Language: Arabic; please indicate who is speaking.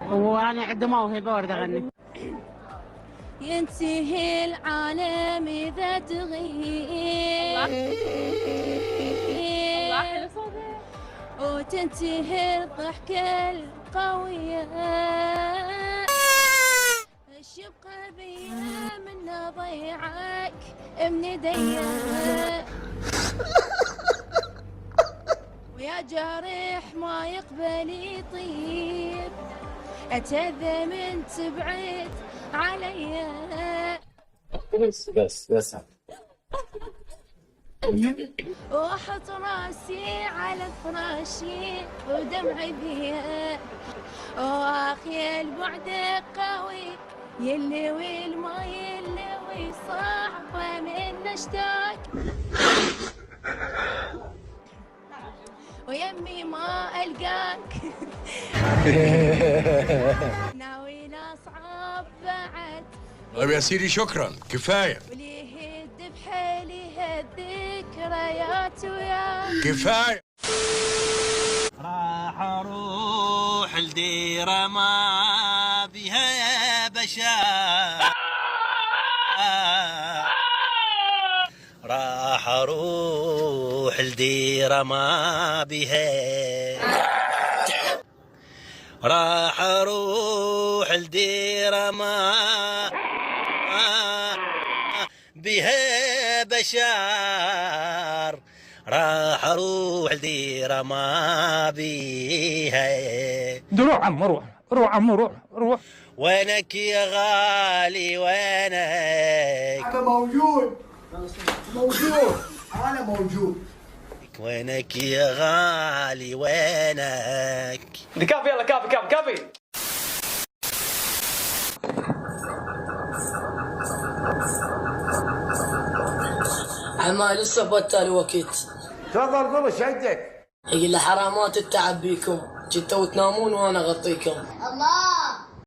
Speaker 1: وانا عندي موهبه وارد اغني.
Speaker 2: ينتهي العالم اذا تغيب وتنتهي الضحكه القويه، ايش يبقى بيا من ضيعك من يدي ويا جارح ما يقبل يطيب، اتأذى من تبعد علي.
Speaker 3: بس
Speaker 2: واحط راسي على فراشي ودمعي بيها، واخي البعد قوي يلوي ما يلوي، صعبة من اشتاق ويمي ما القاك ناوي اصعب بعد.
Speaker 4: طيب يا سيدي شكرا كفايه.
Speaker 2: وليه يهد بحيلي هالذكريات وياك
Speaker 4: كفايه.
Speaker 5: راح اروح لديره ما بها بشار، راح اروح لديره ما بها، راح اروح لديره ما بها بشار، راح اروح لديره ما بيها.
Speaker 3: روح عم روح، روح عم روح.
Speaker 5: وينك يا غالي وينك؟
Speaker 6: أنا موجود، أنا موجود.
Speaker 5: وينك يا غالي وينك؟
Speaker 3: كافي يلا كافي.
Speaker 7: عمال لسه بطل وقت.
Speaker 6: تفضل قول ايش عندك؟
Speaker 7: يقول له حرامات التعب بيكم، جيتوا تنامون وانا اغطيكم.
Speaker 2: الله